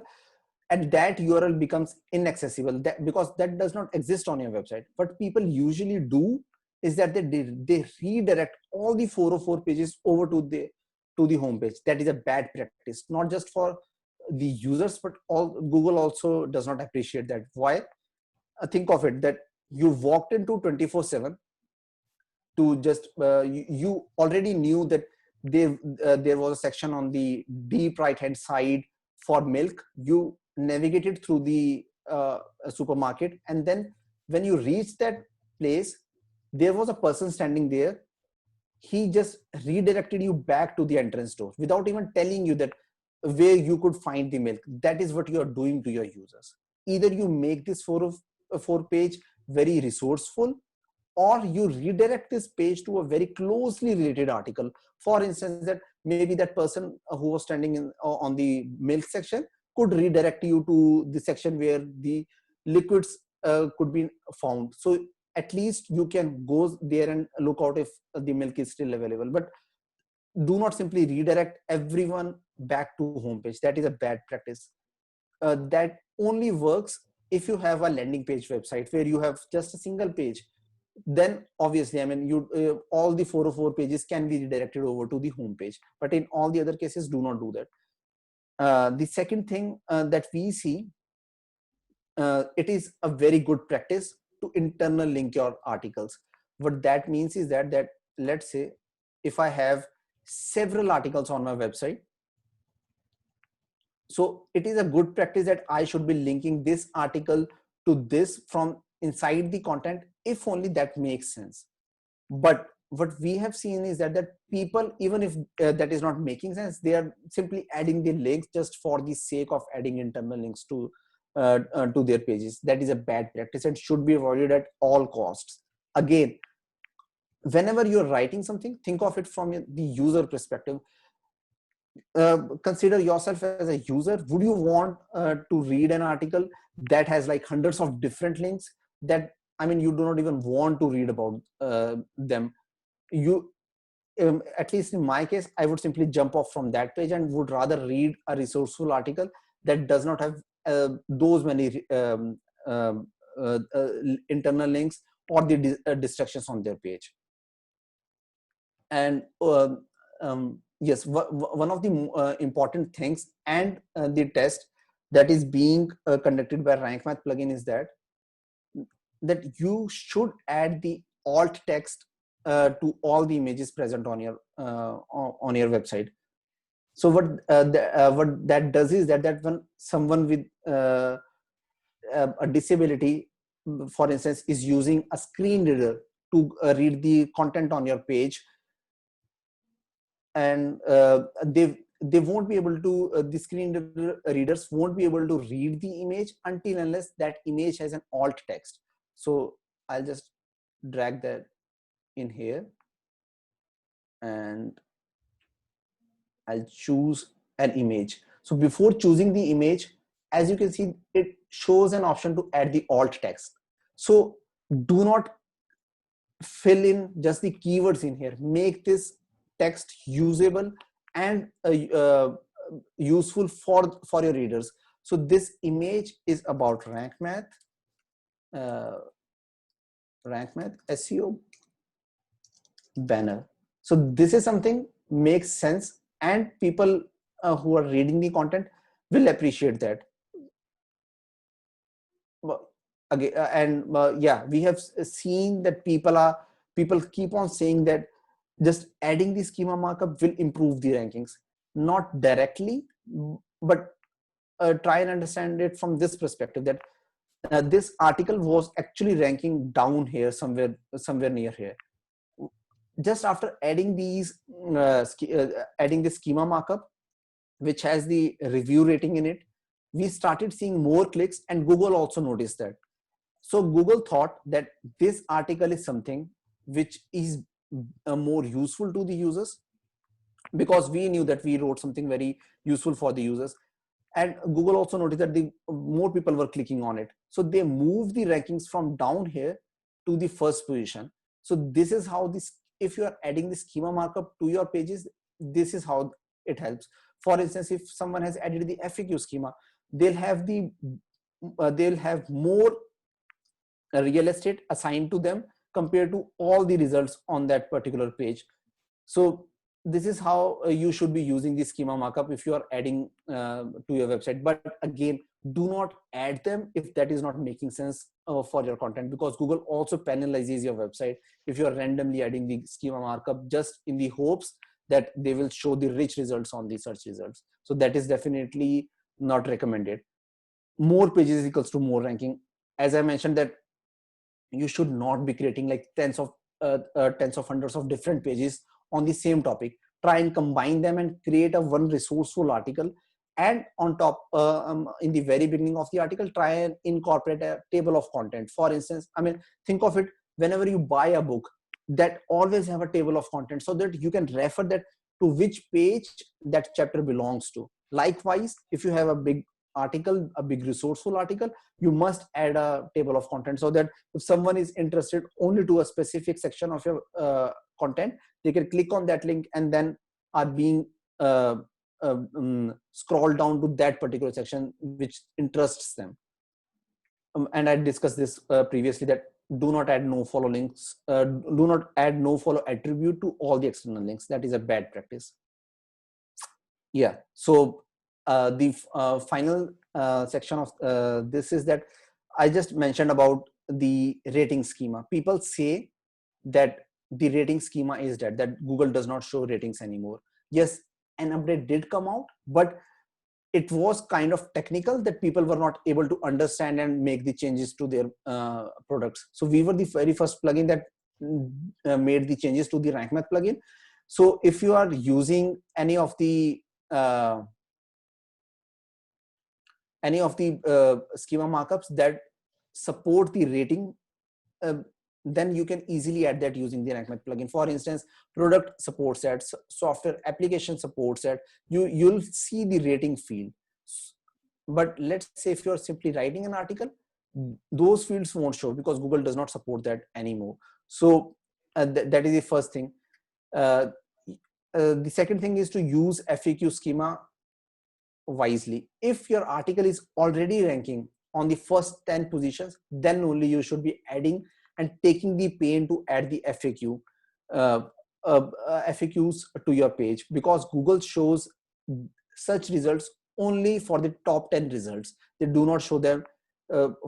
and that URL becomes inaccessible because that does not exist on your website. What people usually do is that they redirect all the 404 pages over to the home page. That is a bad practice, not just for the users, but Google also does not appreciate that. Why? Think of it that you walked into 24/7 to just you already knew that there was a section on the deep right hand side for milk. You navigated through the supermarket, and then when you reached that place, there was a person standing there. He just redirected you back to the entrance door without even telling you that where you could find the milk. That is what you are doing to your users. Either you make this 404 page very resourceful, or you redirect this page to a very closely related article. For instance, that maybe that person who was standing on the milk section could redirect you to the section where the liquids could be found. So at least you can go there and look out if the milk is still available. But do not simply redirect everyone back to homepage. That is a bad practice. That only works if you have a landing page website where you have just a single page. Then obviously, I mean, you all the 404 pages can be redirected over to the home page. But in all the other cases, do not do that. The second thing that we see, it is a very good practice to internal link your articles. What that means is that let's say if I have several articles on my website, so it is a good practice that I should be linking this article to this from inside the content, if only that makes sense. But what we have seen is that people, even if that is not making sense, they are simply adding the links just for the sake of adding internal links to their pages. That is a bad practice and should be avoided at all costs. Again, whenever you're writing something, think of it from the user perspective. Consider yourself as a user. Would you want to read an article that has like hundreds of different links that, I mean, you do not even want to read about them? You at least in my case, I would simply jump off from that page and would rather read a resourceful article that does not have those many internal links or the distractions on their page. And yes, one of the important things and the test that is being conducted by Rank Math plugin is that you should add the alt text to all the images present on your website. So what that does is that when someone with a disability, for instance, is using a screen reader to read the content on your page, and they won't be able to, the screen readers won't be able to read the image until unless that image has an alt text. So I'll just drag that in here and I'll choose an image. So before choosing the image, as you can see, it shows an option to add the alt text. So do not fill in just the keywords in here. Make this text usable and useful for your readers. So this image is about rank math SEO banner. So this is something makes sense, and people who are reading the content will appreciate that. Again, yeah, we have seen that people keep on saying that just adding the schema markup will improve the rankings, not directly, but try and understand it from this perspective, that this article was actually ranking down here somewhere near here. Just after adding adding the schema markup, which has the review rating in it, we started seeing more clicks, and Google also noticed that. So Google thought that this article is something which is more useful to the users, because we knew that we wrote something very useful for the users, and Google also noticed that the more people were clicking on it, so they moved the rankings from down here to the first position. So this is how this, if you are adding the schema markup to your pages, this is how it helps. For instance, if someone has added the FAQ schema, they'll have more real estate assigned to them compared to all the results on that particular page. So this is how you should be using the schema markup if you are adding to your website. But again, do not add them if that is not making sense for your content, because Google also penalizes your website if you are randomly adding the schema markup just in the hopes that they will show the rich results on the search results. So that is definitely not recommended. More pages equals to more ranking. As I mentioned, that you should not be creating like tens of hundreds of different pages on the same topic. Try and combine them and create a one resourceful article, and on top in the very beginning of the article, try and incorporate a table of content. For instance, I mean, think of it, whenever you buy a book, that always have a table of content so that you can refer that to which page that chapter belongs to. Likewise, if you have a big article, a big resourceful article, you must add a table of content so that if someone is interested only to a specific section of your content, they can click on that link and then are being scrolled down to that particular section which interests them. And I discussed this previously, that do not add no follow links, do not add no follow attribute to all the external links. That is a bad practice. Yeah, so the final section of this is that I just mentioned about the rating schema. People say that the rating schema is dead, that Google does not show ratings anymore. Yes, an update did come out, but it was kind of technical, that people were not able to understand and make the changes to their products. So we were the very first plugin that made the changes to the rank math plugin. So if you are using any of the schema markups that support the rating, then you can easily add that using the rank math plugin. For instance, product supports that, software application supports that, you'll see the rating field. But let's say if you're simply writing an article, those fields won't show because Google does not support that anymore. So that is the first thing. The second thing is to use FAQ schema wisely. If your article is already ranking on the first 10 positions, then only you should be adding and taking the pain to add the FAQs to your page, because Google shows such results only for the top 10 results. They do not show them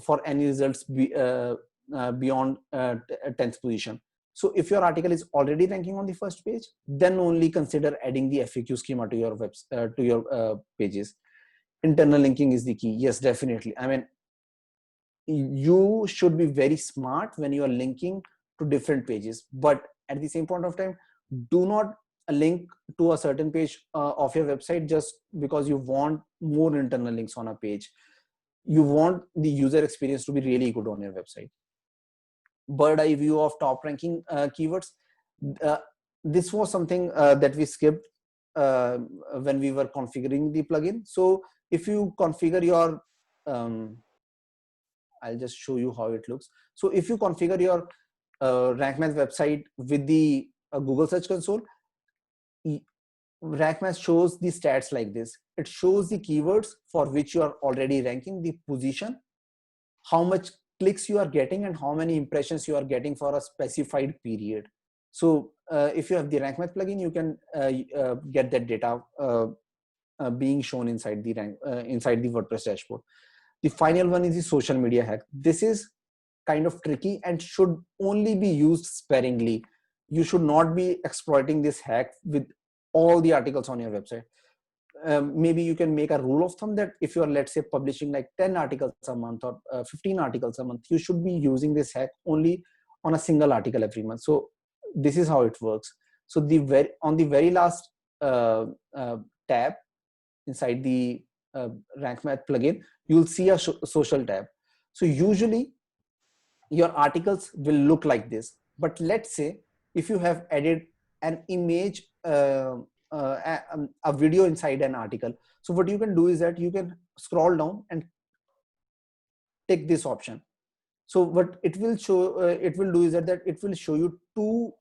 for any results beyond 10th position. So if your article is already ranking on the first page, then only consider adding the FAQ schema to your pages. Internal linking is the key. Yes, definitely. I mean, you should be very smart when you are linking to different pages, but at the same point of time, do not a link to a certain page of your website just because you want more internal links on a page. You want the user experience to be really good on your website. Bird eye view of top ranking keywords. Uh, this was something that we skipped when we were configuring the plugin. So if you configure your, I'll just show you how it looks. So if you configure your rank math website with the Google Search Console, rank math shows the stats like this. It shows the keywords for which you are already ranking, the position, how much clicks you are getting, and how many impressions you are getting for a specified period. So if you have the rank math plugin, you can get that data being shown inside the inside the WordPress dashboard. The final one is the social media hack. This is kind of tricky and should only be used sparingly. You should not be exploiting this hack with all the articles on your website. Maybe you can make a rule of thumb that if you're, let's say, publishing like 10 articles a month or 15 articles a month, you should be using this hack only on a single article every month. So this is how it works. So on the very last tab inside the rank math plugin, you'll see a social tab. So usually your articles will look like this, but let's say if you have added an image, a video inside an article, so what you can do is that you can scroll down and take this option. So what it will show, it will do is that it will show you two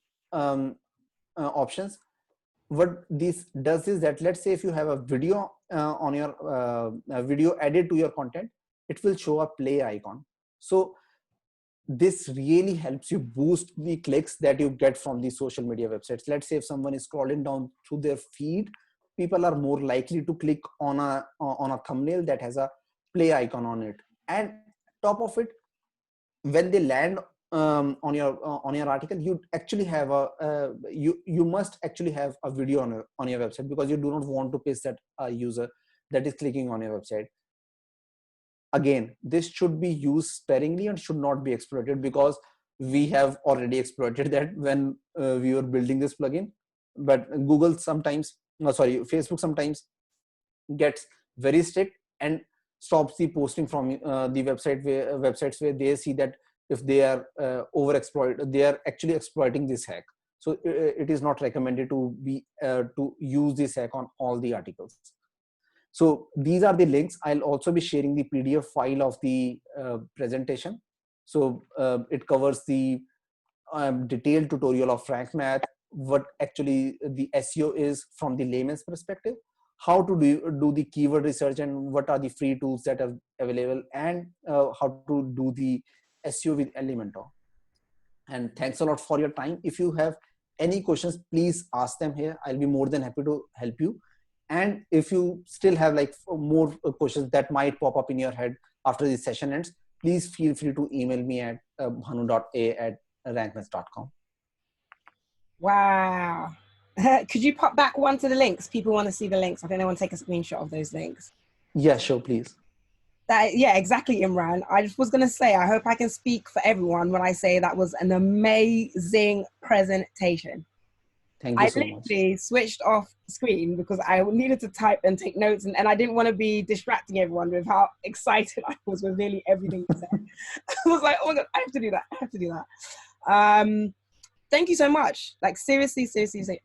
options. What this does is that, let's say if you have a video on your video added to your content, it will show a play icon. So this really helps you boost the clicks that you get from the social media websites. Let's say if someone is scrolling down through their feed, people are more likely to click on a thumbnail that has a play icon on it. And top of it, when they land on your article, you actually have a you must actually have a video on your website, because you do not want to paste that user that is clicking on your website. Again, this should be used sparingly and should not be exploited, because we have already exploited that when we were building this plugin. But Google sometimes, no, sorry, Facebook sometimes gets very strict and stops the posting from the websites where they see that if they are they are actually exploiting this hack. So it is not recommended to use this hack on all the articles. So these are the links. I'll also be sharing the PDF file of the presentation. So it covers the detailed tutorial of rank math, what actually the SEO is from the layman's perspective, how to do the keyword research, and what are the free tools that are available, and how to do the SEO with Elementor. And thanks a lot for your time. If you have any questions, please ask them here. I'll be more than happy to help you. And if you still have like more questions that might pop up in your head after this session ends, please feel free to email me at bhanu.a@rankmath.com. Wow. Could you pop back one to the links? People want to see the links. I think they want to take a screenshot of those links. Yeah, sure, please. Yeah, exactly, Imran. I just was going to say, I hope I can speak for everyone when I say that was an amazing presentation. Thank you so much. I literally switched off the screen because I needed to type and take notes, and I didn't want to be distracting everyone with how excited I was with nearly everything you said. I was like, oh my God, I have to do that. I have to do that. Thank you so much. Like seriously,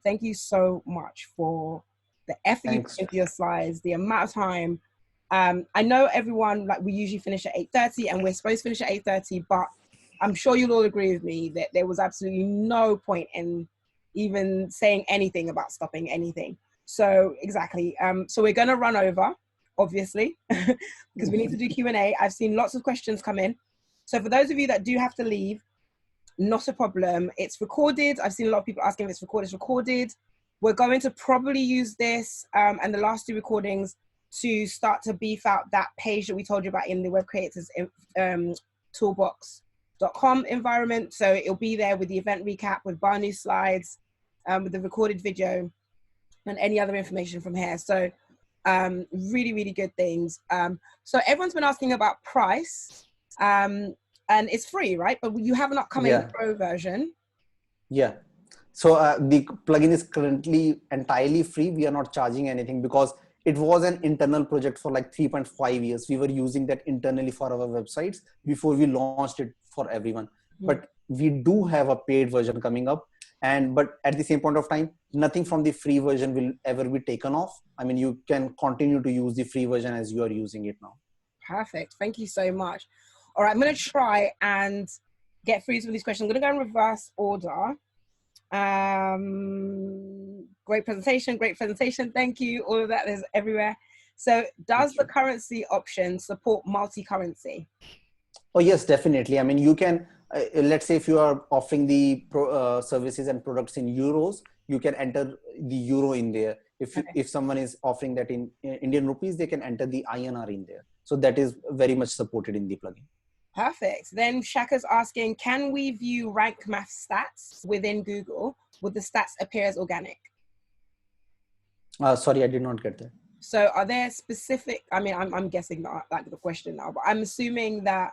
thank you so much for the effort you put into your slides, the amount of time. I know everyone, like we usually finish at 8:30 and we're supposed to finish at 8:30, but I'm sure you'll all agree with me that there was absolutely no point in even saying anything about stopping anything. So exactly. So we're going to run over, obviously, because we need to do Q&A. I've seen lots of questions come in. So for those of you that do have to leave, not a problem. It's recorded. I've seen a lot of people asking if it's recorded. It's recorded. We're going to probably use this and the last two recordings to start to beef out that page that we told you about in the Web Creators Toolbox.com environment. So it'll be there with the event recap, with Banu slides, with the recorded video, and any other information from here. So really, really good things. So everyone's been asking about price. And it's free, right? But you have an upcoming pro version. Yeah. So the plugin is currently entirely free. We are not charging anything because it was an internal project for like 3.5 years. We were using that internally for our websites before we launched it for everyone. But we do have a paid version coming up. But at the same point of time, nothing from the free version will ever be taken off. I mean, you can continue to use the free version as you are using it now. Perfect. Thank you so much. All right, I'm going to try and get through some of these questions. I'm going to go in reverse order. Great presentation. Thank you. All of that is everywhere. So does the currency option support multi-currency? Oh, yes, definitely. I mean, you can, let's say if you are offering the services and products in euros, you can enter the euro in there. If someone is offering that in Indian rupees, they can enter the INR in there. So that is very much supported in the plugin. Perfect. Then Shaka's asking, can we view rank math stats within Google? Would the stats appear as organic? Sorry, I did not get that. So are there specific, I mean, I'm guessing that like the question now, but I'm assuming that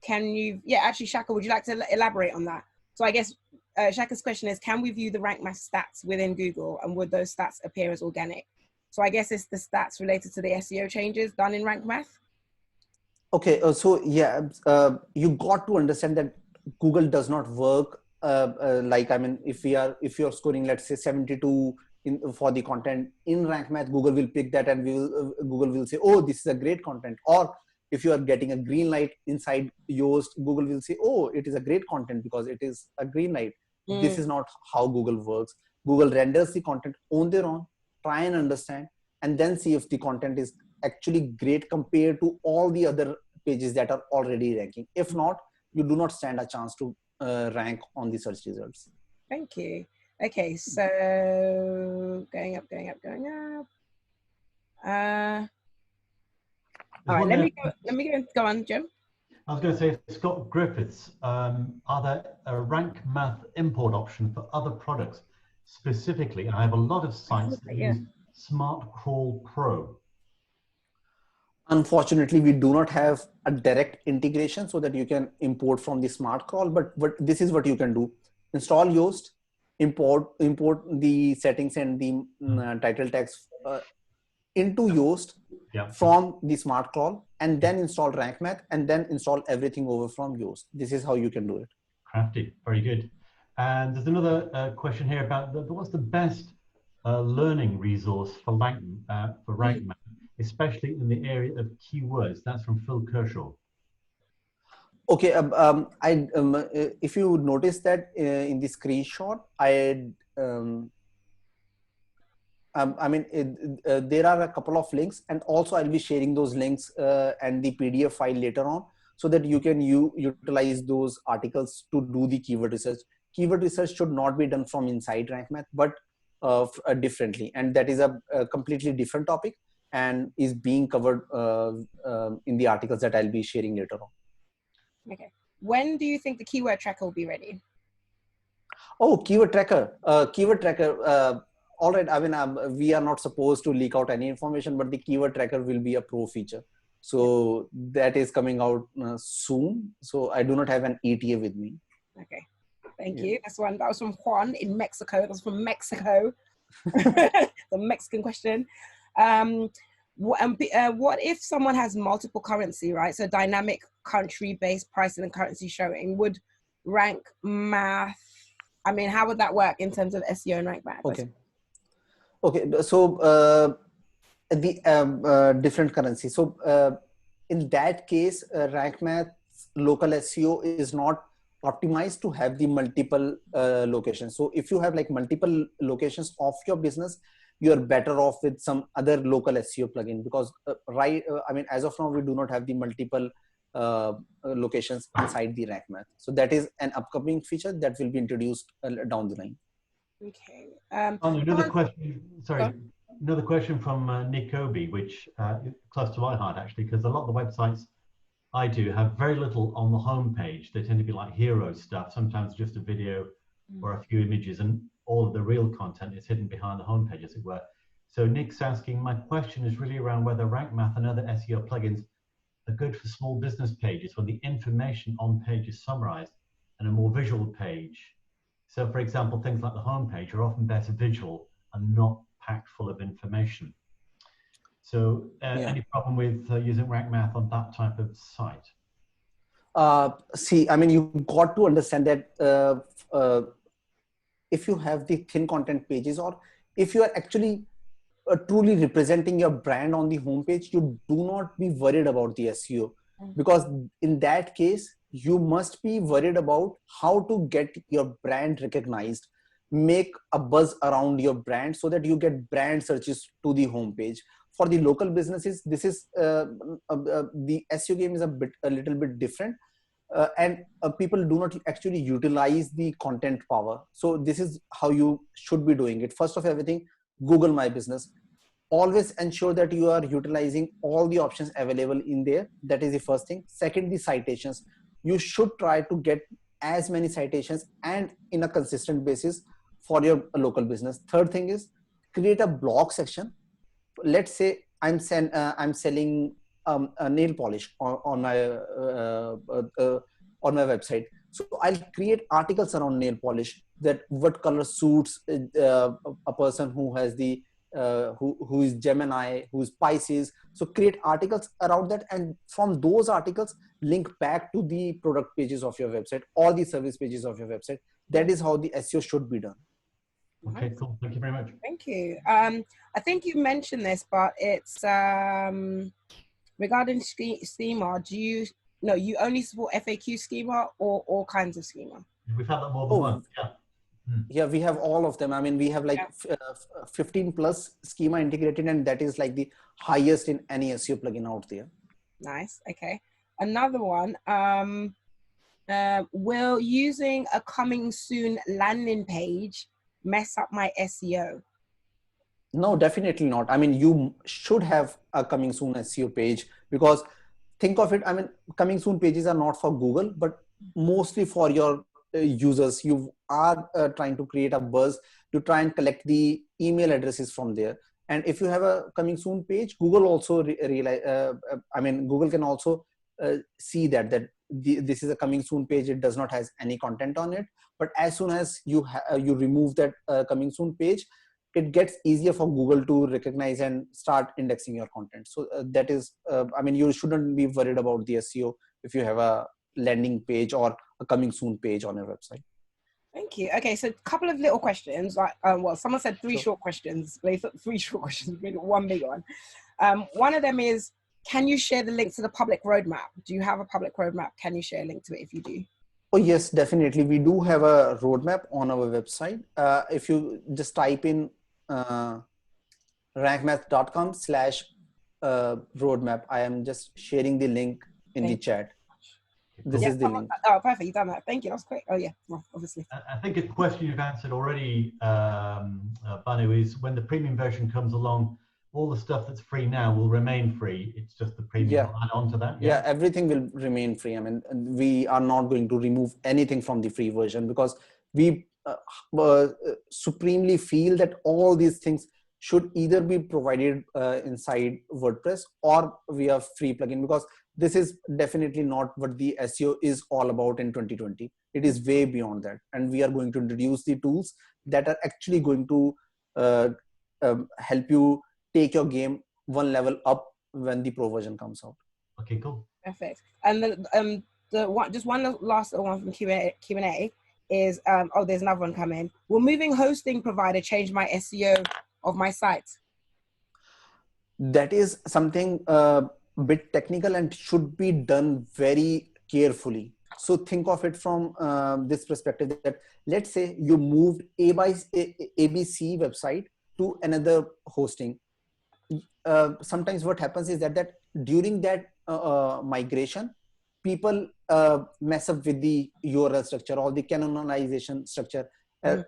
actually, Shaka, would you like to elaborate on that? So I guess Shaka's question is, can we view the rank math stats within Google and would those stats appear as organic? So I guess it's the stats related to the SEO changes done in rank math. Okay, so yeah, you got to understand that Google does not work like, I mean, if you're scoring, let's say 72 for the content in rank math, Google will pick that and Google will say, oh, this is a great content. Or if you are getting a green light inside Yoast, Google will say, oh, it is a great content because it is a green light. This is not how Google works. Google renders the content on their own, try and understand, and then see if the content is actually great compared to all the other pages that are already ranking. If not, you do not stand a chance to rank on the search results. Thank you. Okay, so going up. All right, let me go on, Jim. I was going to say, Scott Griffiths, are there a rank math import option for other products? Specifically, I have a lot of sites that use Smart Crawl Pro. Unfortunately, we do not have a direct integration so that you can import from the Smart Crawl, but this is what you can do. Install Yoast, import the settings and the title tags into Yoast from the Smart Crawl, and then install Rank Math, and then install everything over from Yoast. This is how you can do it. Crafty, very good. And there's another question here about what's the best learning resource for rank math, especially in the area of keywords. That's from Phil Kershaw. Okay, if you notice that in the screenshot, I mean, there are a couple of links, and also I'll be sharing those links and the PDF file later on, so that you can utilize those articles to do the keyword research. Keyword research should not be done from inside Rank Math, but differently, and that is a completely different topic and is being covered in the articles that I'll be sharing later on. Okay. When do you think the keyword tracker will be ready? Oh, keyword tracker. All right. I mean, we are not supposed to leak out any information, but the keyword tracker will be a pro feature. So that is coming out soon. So I do not have an ETA with me. Okay. Thank you. That was from Juan in Mexico. That was from Mexico. The Mexican question. What if someone has multiple currency, right? So dynamic country-based pricing and currency showing, would rank math, I mean, how would that work in terms of SEO and rank math? Okay, so the different currency. So in that case, rank math local SEO is not optimized to have the multiple locations. So if you have like multiple locations of your business, you are better off with some other local SEO plugin, because I mean, as of now, we do not have the multiple locations inside the rank math. So that is an upcoming feature that will be introduced down the line. Okay. Another question. Sorry, another question from Nick Obi, which is close to my heart actually, because a lot of the websites I do have very little on the homepage. They tend to be like hero stuff, sometimes just a video or a few images, and all of the real content is hidden behind the homepage, as it were. So Nick's asking, my question is really around whether Rank Math and other SEO plugins are good for small business pages when the information on page is summarized and a more visual page, So for example, things like the homepage are often better visual and not packed full of information. So any problem with using rank math on that type of site? See, I mean, you got to understand that if you have the thin content pages, or if you are actually truly representing your brand on the homepage, you do not be worried about the SEO, because in that case, you must be worried about how to get your brand recognized, make a buzz around your brand so that you get brand searches to the homepage. For the local businesses, this is the SEO game is a little bit different. And people do not actually utilize the content power. So this is how you should be doing it. First of everything, Google My Business. Always ensure that you are utilizing all the options available in there. That is the first thing. Second, the citations. You should try to get as many citations and in a consistent basis for your local business. Third thing is create a blog section. Let's say I'm selling a nail polish on my website. So I'll create articles around nail polish, that what color suits a person who has the who is Gemini, who is Pisces. So create articles around that, and from those articles link back to the product pages of your website or the service pages of your website. That is how the SEO should be done. Okay, cool. Thank you very much. Thank you. I think you mentioned this, but it's regarding schema. You only support FAQ schema or all kinds of schema? We've had that more than once. Yeah. Yeah, we have all of them. I mean, we have like 15 plus schema integrated, and that is like the highest in any SEO plugin out there. Nice. Okay. Another one. Will using a coming soon landing page mess up my SEO? No, definitely not. I mean, you should have a coming soon SEO page, because think of it. I mean, coming soon pages are not for Google, but mostly for your users. You are trying to create a buzz to try and collect the email addresses from there. And if you have a coming soon page, Google also Google can also see that this is a coming soon page. It does not has any content on it. But as soon as you remove that coming soon page, it gets easier for Google to recognize and start indexing your content. So that is, you shouldn't be worried about the SEO if you have a landing page or a coming soon page on your website. Thank you. Okay, so a couple of little questions. Like, someone said three short questions. They thought 3 short questions, one big one. One of them is, can you share the link to the public roadmap? Do you have a public roadmap? Can you share a link to it if you do? Oh, yes, definitely. We do have a roadmap on our website. If you just type in rankmath.com/roadmap, I am just sharing the link in the chat. This is the link. Oh, perfect. You've done that. Thank you. That's great. Oh, yeah. Well, obviously. I think a question you've answered already, Banu, is when the premium version comes along, all the stuff that's free now will remain free. It's just the premium will add on to that. Yeah, everything will remain free. I mean, we are not going to remove anything from the free version, because we supremely feel that all these things should either be provided inside WordPress or via free plugin, because this is definitely not what the SEO is all about in 2020. It is way beyond that. And we are going to introduce the tools that are actually going to help you take your game one level up when the pro version comes out. Okay, cool. Perfect. And the one, just one last one from Q&A is, there's another one coming. Will moving hosting provider change my SEO of my site? That is something bit technical and should be done very carefully. So think of it from this perspective, that let's say you moved ABC website to another hosting. Sometimes what happens is that during that migration, people mess up with the URL structure or the canonization structure.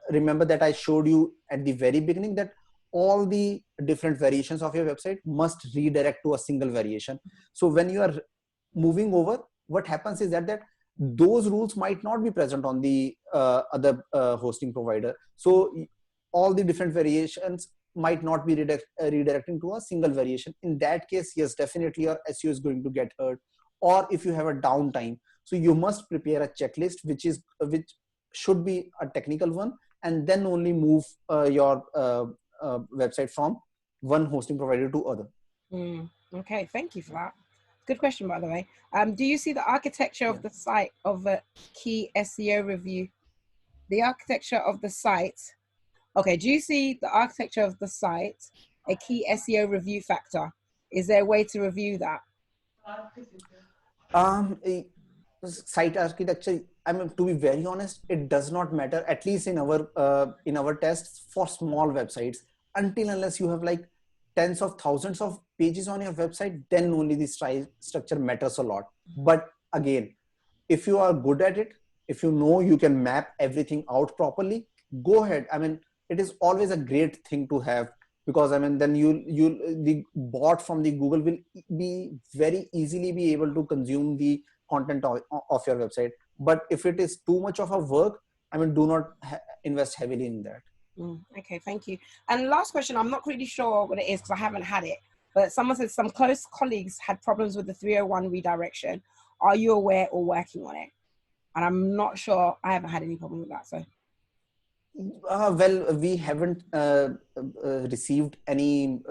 Remember that I showed you at the very beginning that all the different variations of your website must redirect to a single variation. So when you are moving over, what happens is that those rules might not be present on the other hosting provider. So all the different variations might not be redirecting to a single variation. In that case, yes, definitely your SEO is going to get hurt. Or if you have a downtime, so you must prepare a checklist which should be a technical one, and then only move your website from one hosting provider to other. Okay, thank you for that. Good question, by the way. Do you see the architecture of the site of a key SEO review? The architecture of the site. Okay, do you see the architecture of the site a key SEO review factor? Is there a way to review that? Site architecture, I mean, to be very honest, it does not matter, at least in our tests for small websites, until unless you have like tens of thousands of pages on your website, then only the structure matters a lot. But again, if you are good at it, if you know you can map everything out properly, go ahead. I mean, it is always a great thing to have, because I mean, then the bot from the Google will be very easily be able to consume the content of your website. But if it is too much of a work, I mean, do not invest heavily in that. Okay, thank you. And last question, I'm not really sure what it is because I haven't had it, but someone said some close colleagues had problems with the 301 redirection. Are you aware or working on it? And I'm not sure, I haven't had any problem with that. So, well, we haven't received any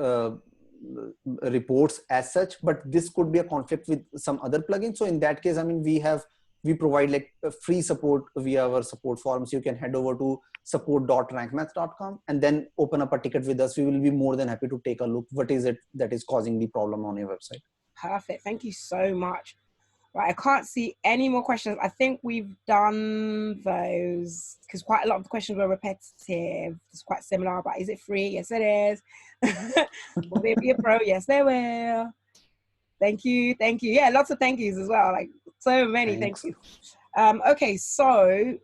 reports as such, but this could be a conflict with some other plugins. So in that case, I mean, we provide like free support via our support forums. You can head over to support.rankmath.com and then open up a ticket with us. We will be more than happy to take a look. What is it that is causing the problem on your website? Perfect. Thank you so much. Right, I can't see any more questions. I think we've done those because quite a lot of the questions were repetitive. It's quite similar, but is it free? Yes, it is. Will there be a pro? Yes, there will. Thank you. Thank you. Yeah, lots of thank yous as well. Like so many thank Thanks. yous. Okay, so